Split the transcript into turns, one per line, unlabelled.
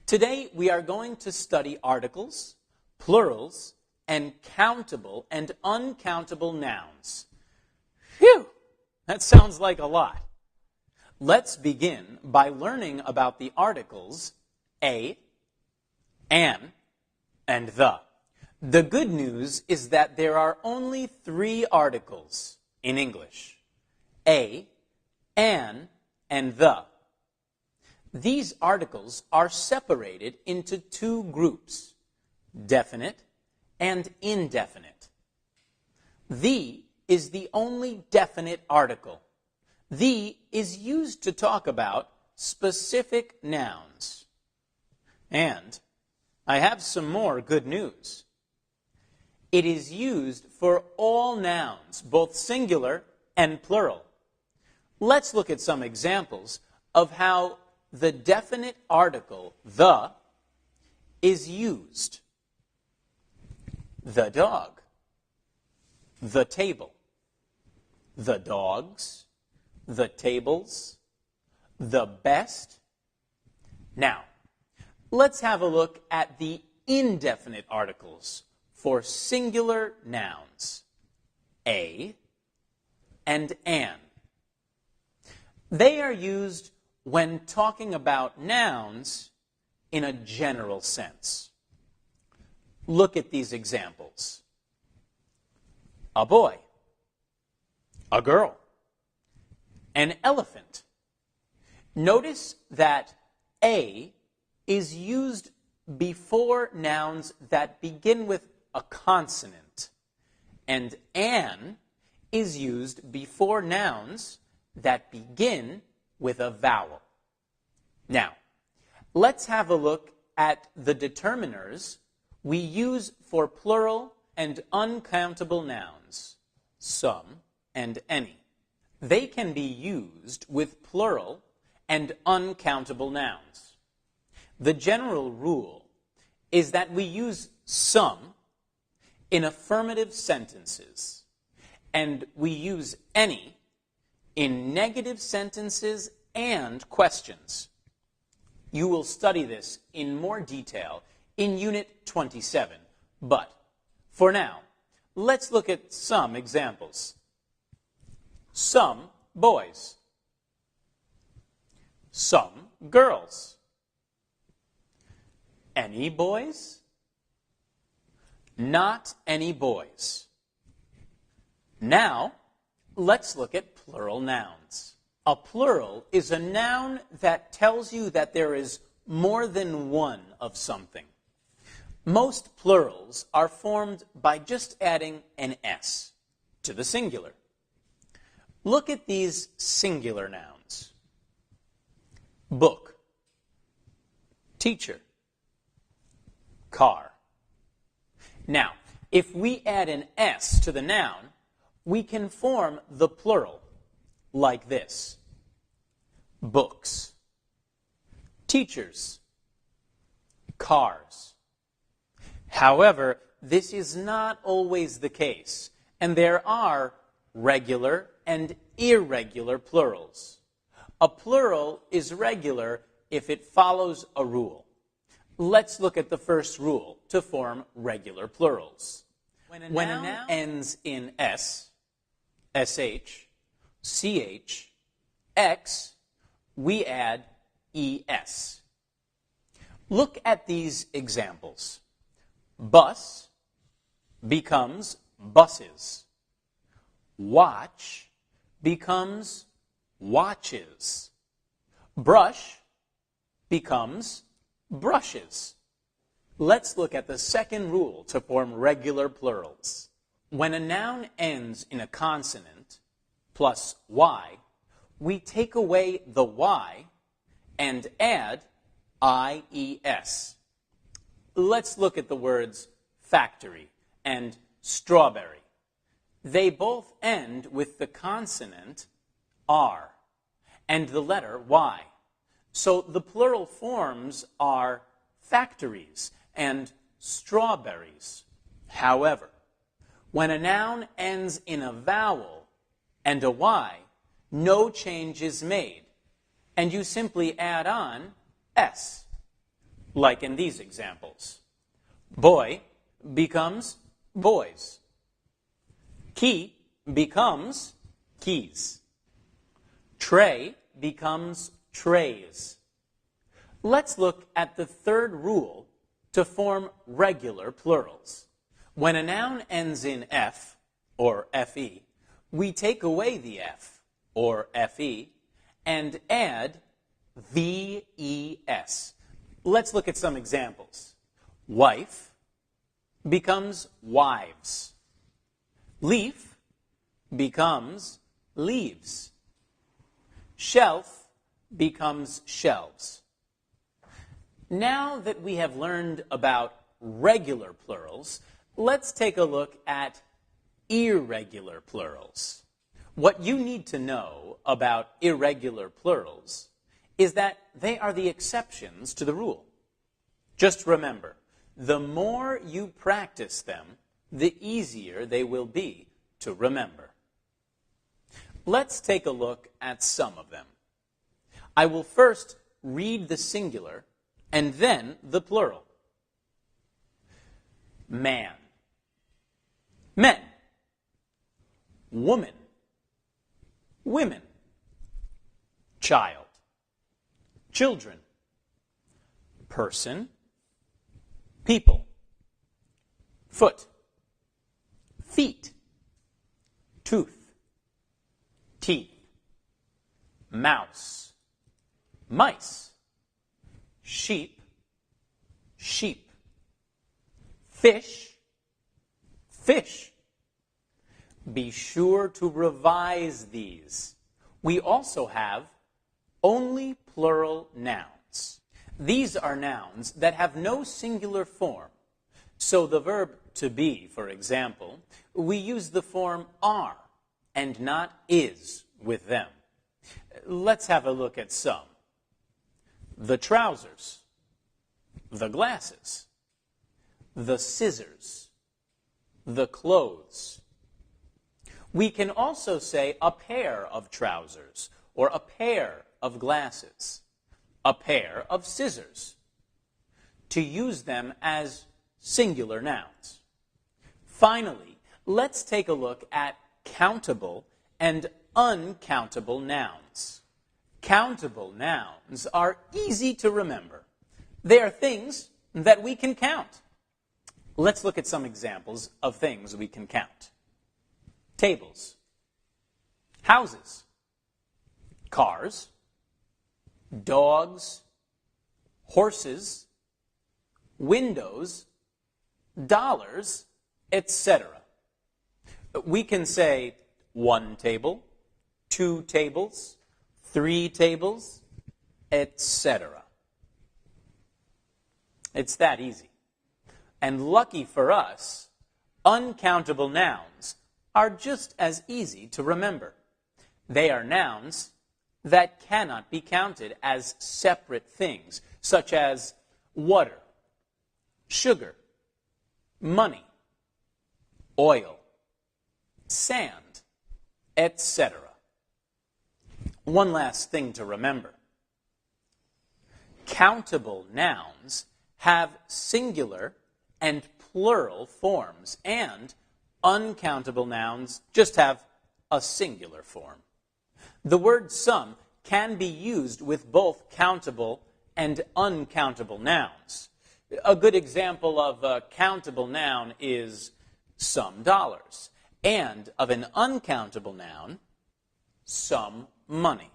Today, we are going to study articles, plurals, and countable and uncountable nouns. Phew! That sounds like a lot. Let's begin by learning about the articles a, an, and the. The good news is that there are only 3 articles in English: a, an, and the. These articles are separated into 2 groups, definite and indefinite. The is the only definite article. The is used to talk about specific nouns. And I have some more good news. It is used for all nouns, both singular and plural. Let's look at some examples of how the definite article, the, is used. The dog, the table, the dogs, the tables, the best. Now, let's have a look at the indefinite articles for singular nouns, a and an. They are used when talking about nouns in a general sense. Look at these examples. A boy, a girl, an elephant. Notice that a is used before nouns that begin with a consonant, and an is used before nouns that begin with a vowel. Now, let's have a look at the determiners we use for plural and uncountable nouns, some and any. They can be used with plural and uncountable nouns. The general rule is that we use some in affirmative sentences, and we use any in negative sentences and questions. You will study this in more detail in Unit 27, but for now, let's look at some examples. Some boys, some girls, any boys, not any boys. Now, let's look at plural nouns. A plural is a noun that tells you that there is more than one of something. Most plurals are formed by just adding an S to the singular. Look at these singular nouns: book, teacher, car. Now, if we add an S to the noun, we can form the plural like this: books, teachers, cars. However, this is not always the case, and there are regular and irregular plurals. A plural is regular if it follows a rule. Let's look at the first rule to form regular plurals. When a noun ends in S, SH, CH, X, we add ES. Look at these examples. Bus becomes buses. Watch becomes watches. Brush becomes brushes. Let's look at the second rule to form regular plurals. When a noun ends in a consonant plus Y, we take away the Y and add IES. Let's look at the words factory and strawberry. They both end with the consonant R and the letter Y. So the plural forms are factories and strawberries. However, When a noun ends in a vowel and a Y, no change is made, and you simply add on S, like in these examples. Boy becomes boys. Key becomes keys. Tray becomes trays. Let's look at the third rule to form regular plurals. When a noun ends in F, or FE, we take away the F, or FE, and add VES. Let's look at some examples. Wife becomes wives. Leaf becomes leaves. Shelf becomes shelves. Now that we have learned about regular plurals, let's take a look at irregular plurals. What you need to know about irregular plurals is that they are the exceptions to the rule. Just remember, the more you practice them, the easier they will be to remember. Let's take a look at some of them. I will first read the singular and then the plural. Man. Men. Woman. Women. Child. Children. Person. People. Foot. Feet. Tooth. Teeth. Mouse. Mice. Sheep. Sheep. Fish. Fish. Be sure to revise these. We also have only plural nouns. These are nouns that have no singular form. So the verb to be, for example, we use the form are and not is with them. Let's have a look at some. The trousers, the glasses, the scissors, the clothes. We can also say a pair of trousers or a pair of glasses, a pair of scissors, to use them as singular nouns. Finally, let's take a look at countable and uncountable nouns. Countable nouns are easy to remember. They are things that we can count. Let's look at some examples of things we can count. Tables, houses, cars, dogs, horses, windows, dollars, etc. We can say 1 table, 2 tables, 3 tables, etc. It's that easy. And lucky for us, uncountable nouns are just as easy to remember. They are nouns that cannot be counted as separate things, such as water, sugar, money, oil, sand, etc. One last thing to remember. Countable nouns have singular and plural forms, and uncountable nouns just have a singular form. The word some can be used with both countable and uncountable nouns. A good example of a countable noun is some dollars, and of an uncountable noun, some money.